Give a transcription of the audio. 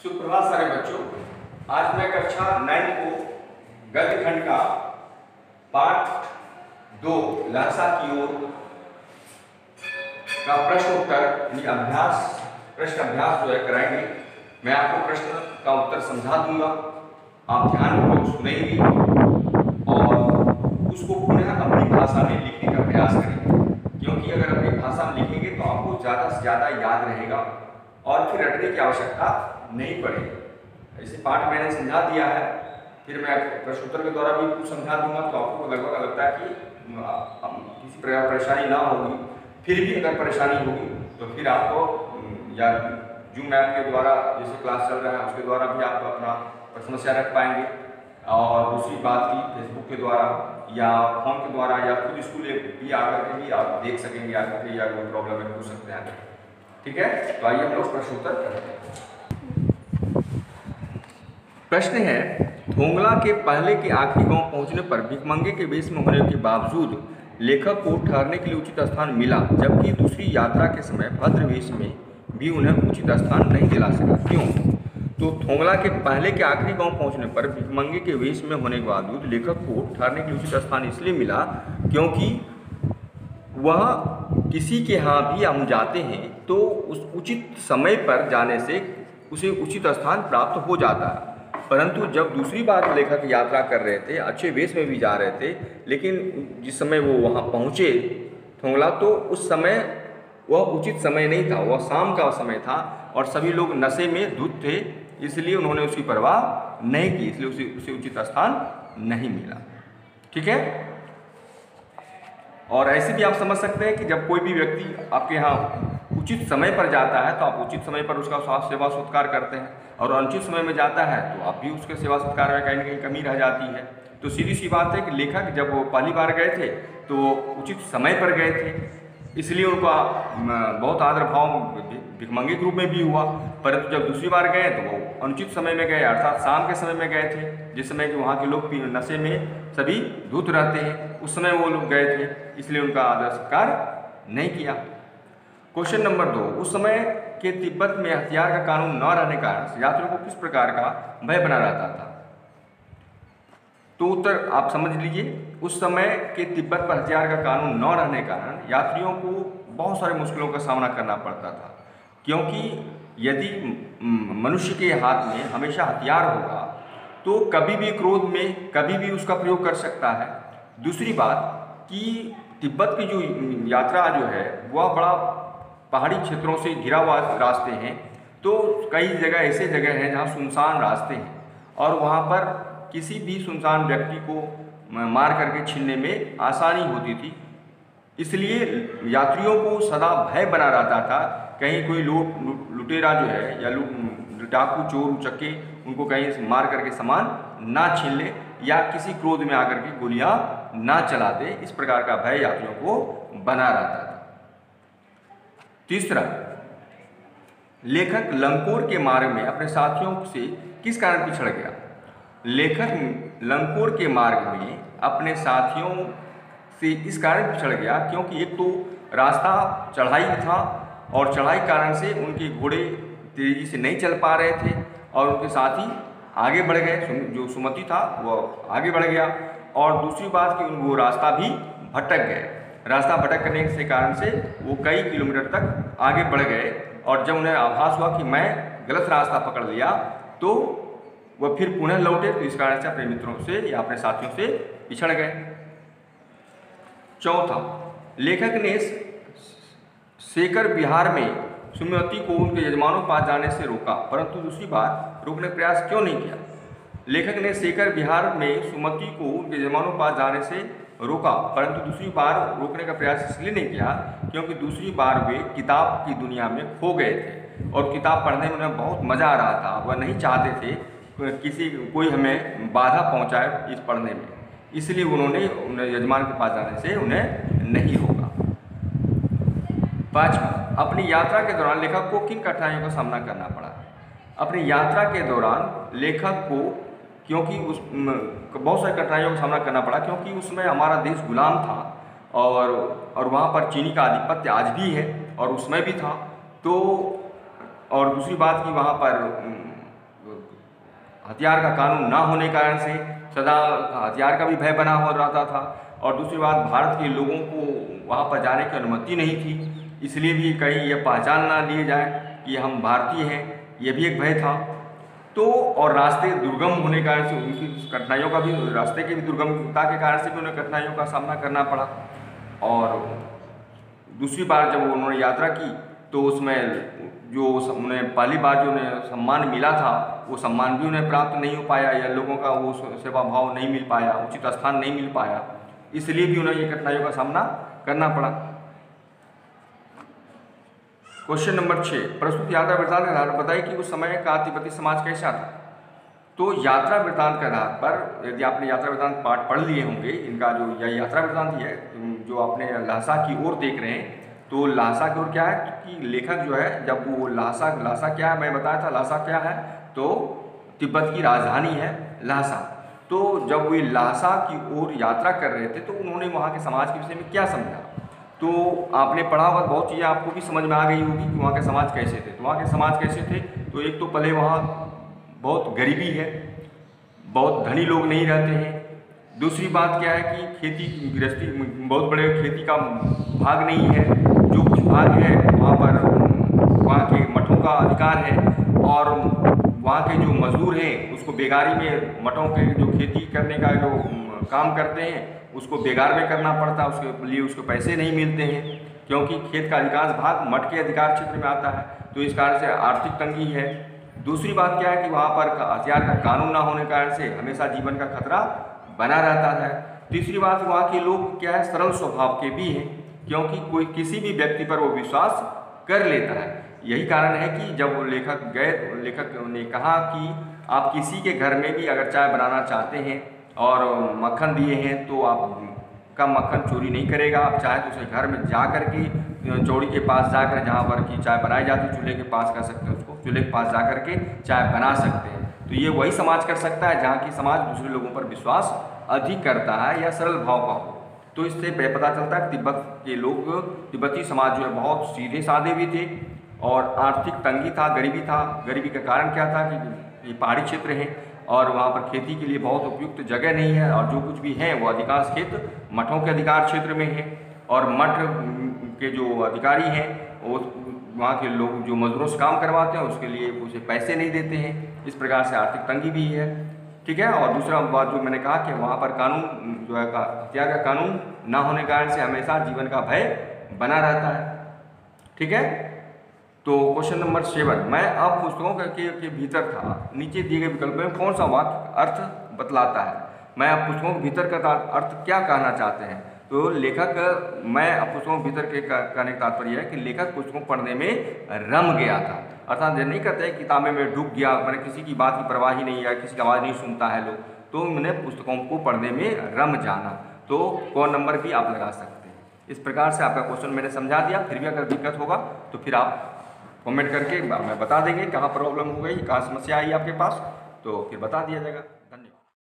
सुप्रभात सारे बच्चों। आज मैं कक्षा 9 को गद्य खंड का पाठ 2 लहसा की ओर का प्रश्न उत्तर प्रश्न अभ्यास जो है कराएंगे। मैं आपको प्रश्न का उत्तर समझा दूंगा, आप ध्यानपूर्वक सुनेंगे और उसको पुनः अपनी भाषा में लिखने का प्रयास करेंगे, क्योंकि अगर अपनी भाषा में लिखेंगे तो आपको ज़्यादा से ज़्यादा याद रहेगा और फिर रटने की आवश्यकता नहीं पड़ेगी। इसे पाठ मैंने समझा दिया है, फिर मैं प्रश्नोत्तर के द्वारा भी कुछ समझा दूंगा, तो आपको लगभग लगता है कि किसी प्रकार परेशानी ना होगी। फिर भी अगर परेशानी होगी तो फिर आपको या जूम ऐप के द्वारा जैसे क्लास चल रहा है उसके द्वारा भी आप अपना समस्या रख पाएंगे, और दूसरी बात की फेसबुक के द्वारा या फोन के द्वारा या खुद स्कूल भी आकर के भी आप देख सकेंगे आकर के, या कोई प्रॉब्लम है पूछ सकते हैं। ठीक है, तो आइए हम लोग प्रश्नोत्तर करते हैं। प्रश्न है, थोंगला के पहले के आखिरी गांव पहुंचने पर भिखमंगे के वेश में होने के बावजूद लेखक को ठहरने के लिए उचित स्थान मिला, जबकि दूसरी यात्रा के समय भद्र वेश में भी उन्हें उचित स्थान नहीं दिला सका, क्यों? तो थोंगला के पहले के आखिरी गांव पहुंचने पर भिखमंगे के वेश में होने के बावजूद लेखक को ठहरने के लिए उचित स्थान इसलिए मिला क्योंकि वह किसी के यहाँ भी हम जाते हैं तो उस उचित समय पर जाने से उसे उचित स्थान प्राप्त हो जाता है। परंतु जब दूसरी बार लेखक यात्रा कर रहे थे, अच्छे वेश में भी जा रहे थे, लेकिन जिस समय वो वहाँ पहुँचे थोंगला, तो उस समय वह उचित समय नहीं था, वह शाम का समय था और सभी लोग नशे में धुत थे, इसलिए उन्होंने उसकी परवाह नहीं की, इसलिए उसे उचित स्थान नहीं मिला। ठीक है, और ऐसे भी आप समझ सकते हैं कि जब कोई भी व्यक्ति आपके यहाँ उचित समय पर जाता है तो आप उचित समय पर उसका सेवा सत्कार करते हैं, और अनुचित समय में जाता है तो आप भी उसके सेवा सत्कार में कहीं ना कहीं कमी रह जाती है। तो सीधी सी बात है कि लेखक जब वो पहली बार गए थे तो उचित समय पर गए थे, इसलिए उनका बहुत आदर भाव भिखमंगे के रूप में भी हुआ। परंतु जब दूसरी बार गए तो वो अनुचित समय में गए, अर्थात शाम के समय में गए थे, जिस समय कि वहाँ के लोग नशे में सभी धुत रहते हैं, उस समय वो लोग गए थे, इसलिए उनका आदर सत्कार नहीं किया। क्वेश्चन नंबर 2, उस समय के तिब्बत में हथियार का कानून न रहने के कारण यात्रियों को किस प्रकार का भय बना रहता था? तो उत्तर आप समझ लीजिए, उस समय के तिब्बत पर हथियार का कानून न रहने के कारण यात्रियों को बहुत सारे मुश्किलों का सामना करना पड़ता था, क्योंकि यदि मनुष्य के हाथ में हमेशा हथियार होगा तो कभी भी क्रोध में कभी भी उसका प्रयोग कर सकता है। दूसरी बात कि तिब्बत की जो यात्रा जो है वह बड़ा पहाड़ी क्षेत्रों से घिरा हुआ रास्ते हैं, तो कई जगह ऐसे जगह हैं जहाँ सुनसान रास्ते हैं और वहाँ पर किसी भी सुनसान व्यक्ति को मार करके छीनने में आसानी होती थी, इसलिए यात्रियों को सदा भय बना रहता था, कहीं कोई लुटेरा जो है या डाकू चोर उचक्के उनको कहीं मार करके सामान ना छीन ले या किसी क्रोध में आकर के गोलियां ना चला दे, इस प्रकार का भय यात्रियों को बना रहता था। तीसरा, लेखक लंकोर के मार्ग में अपने साथियों से किस कारण पिछड़ गया? लेखक लंकोर के मार्ग में अपने साथियों से इस कारण पिछड़ गया क्योंकि एक तो रास्ता चढ़ाई था और चढ़ाई कारण से उनके घोड़े तेजी से नहीं चल पा रहे थे और उनके साथी आगे बढ़ गए, जो सुमति था वह आगे बढ़ गया, और दूसरी बात कि वो रास्ता भी भटक गए। रास्ता भटकने के कारण से वो कई किलोमीटर तक आगे बढ़ गए, और जब उन्हें आभास हुआ कि मैं गलत रास्ता पकड़ लिया तो वह फिर पुनः लौटे, तो इस कारण से अपने मित्रों से या अपने साथियों से पिछड़ गए। चौथा, लेखक ने शेखर बिहार में सुमति को उनके यजमानों के पास जाने से रोका, परंतु दूसरी बार रोकने का प्रयास क्यों नहीं किया? लेखक ने शेखर बिहार में सुमति को उनके यजमानों के पास जाने से रोका, परंतु दूसरी बार रोकने का प्रयास इसलिए नहीं किया क्योंकि दूसरी बार वे किताब की दुनिया में खो गए थे और किताब पढ़ने में उन्हें बहुत मज़ा आ रहा था। वह नहीं चाहते थे कोई हमें बाधा पहुंचाए इस पढ़ने में, इसलिए उन्होंने यजमान के पास जाने से उन्हें नहीं रोका। पाँचवा, अपनी यात्रा के दौरान लेखक को किन कठिनाइयों का सामना करना पड़ा? अपनी यात्रा के दौरान लेखक को क्योंकि बहुत सारी कठिनाइयों का सामना करना पड़ा, क्योंकि उसमें हमारा देश गुलाम था और वहाँ पर चीनी का आधिपत्य आज भी है और उसमें भी था। तो और दूसरी बात कि वहाँ पर हथियार का कानून ना होने के कारण से सदा हथियार का भी भय बना हो रहता था। और दूसरी बात, भारत के लोगों को वहाँ पर जाने की अनुमति नहीं थी, इसलिए भी कहीं ये पहचान ना लिए जाए कि हम भारतीय हैं, ये भी एक भय था। तो और रास्ते दुर्गम होने के कारण से उनकी कठिनाइयों का भी, रास्ते की भी दुर्गमता के कारण से भी उन्हें कठिनाइयों का सामना करना पड़ा। और दूसरी बार जब उन्होंने यात्रा की तो उसमें जो उन्हें पहली बार जो उन्हें सम्मान मिला था, वो सम्मान भी उन्हें प्राप्त नहीं हो पाया, या लोगों का वो सेवा भाव नहीं मिल पाया, उचित स्थान नहीं मिल पाया, इसलिए भी उन्हें ये कठिनाइयों का सामना करना पड़ा। क्वेश्चन नंबर 6, प्रस्तुत यात्रा वृत्तांत के आधार पर बताइए कि उस समय का तिब्बती समाज कैसा था। तो यात्रा वृत्तांत के आधार पर, यदि आपने यात्रा वृत्तांत पाठ पढ़ लिए होंगे, इनका जो यह यात्रा वृत्तांत ही है जो आपने लहासा की ओर देख रहे हैं, तो लहासा की ओर क्या है कि लेखक जो है, जब वो लहासा क्या है, मैं बताया था लहासा क्या है, तो तिब्बत की राजधानी है लहासा। तो जब वे लहासा की ओर यात्रा कर रहे थे तो उन्होंने वहाँ के समाज के विषय में क्या समझा। तो आपने पढ़ा होगा, बहुत चीज़ें आपको भी समझ में आ गई होगी कि वहाँ के समाज कैसे थे। तो वहाँ के समाज कैसे थे, तो एक तो पहले वहाँ बहुत गरीबी है, बहुत धनी लोग नहीं रहते हैं। दूसरी बात क्या है कि खेती गृहस्थी, बहुत बड़े खेती का भाग नहीं है, जो कुछ भाग है वहाँ पर वहाँ के मठों का अधिकार है, और वहाँ के जो मजदूर हैं उसको बेगारी में, मठों के जो खेती करने का जो काम करते हैं उसको बेगार में करना पड़ता है, उसके लिए उसको पैसे नहीं मिलते हैं, क्योंकि खेत का अधिकांश भाग मठ के अधिकार क्षेत्र में आता है। तो इस कारण से आर्थिक तंगी है। दूसरी बात क्या है कि वहाँ पर हथियार का कानून ना होने के कारण से हमेशा जीवन का खतरा बना रहता है। तीसरी बात, वहाँ के लोग क्या है, सरल स्वभाव के भी हैं, क्योंकि कोई किसी भी व्यक्ति पर वो विश्वास कर लेता है। यही कारण है कि जब वो लेखक गए, लेखक ने कहा कि आप किसी के घर में भी अगर चाय बनाना चाहते हैं और मक्खन दिए हैं तो आपका मक्खन चोरी नहीं करेगा। आप चाहे तो उसे घर में जा कर के, चौड़ी के पास जाकर, जहाँ पर की चाय बनाई जाती है चूल्हे के पास कर सकते हैं, उसको चूल्हे के पास जा कर के चाय बना सकते हैं। तो ये वही समाज कर सकता है जहाँ की समाज दूसरे लोगों पर विश्वास अधिक करता है या सरल भाव का हो। तो इससे पता चलता है कि तिब्बत के लोग, तिब्बती समाज जो है बहुत सीधे साधे भी थे, और आर्थिक तंगी था, गरीबी था। गरीबी का कारण क्या था कि ये पहाड़ी क्षेत्र है और वहाँ पर खेती के लिए बहुत उपयुक्त जगह नहीं है, और जो कुछ भी है वो अधिकांश खेत मठों के अधिकार क्षेत्र में है, और मठ के जो अधिकारी हैं वो वहाँ के लोग जो मजदूरों से काम करवाते हैं उसके लिए उसे पैसे नहीं देते हैं। इस प्रकार से आर्थिक तंगी भी है, ठीक है। और दूसरा बात जो मैंने कहा कि वहाँ पर कानून जो है, हत्या का कानून ना होने के कारण से हमेशा जीवन का भय बना रहता है, ठीक है। तो क्वेश्चन नंबर 7, मैं अब पुस्तकों के भीतर था, नीचे दिए गए विकल्प में कौन सा वाक्य अर्थ बतलाता है। मैं अब पुस्तकों के भीतर का अर्थ क्या कहना चाहते हैं। तो लेखक, मैं अब पुस्तकों के भीतर के कहने का तात्पर्य है कि लेखक पुस्तकों पढ़ने में रम गया था, अर्थात ये नहीं कहते किताबें में डूब गया, मैंने किसी की बात की परवाह ही नहीं है, किसी की आवाज़ नहीं सुनता है लोग, तो मैंने पुस्तकों को पढ़ने में रम जाना। तो कौन नंबर भी आप लगा सकते हैं। इस प्रकार से आपका क्वेश्चन मैंने समझा दिया। फिर भी अगर दिक्कत होगा तो फिर आप कमेंट करके मैं बता देंगे कहाँ प्रॉब्लम हो गई, कहाँ समस्या आई आपके पास, तो फिर बता दिया जाएगा।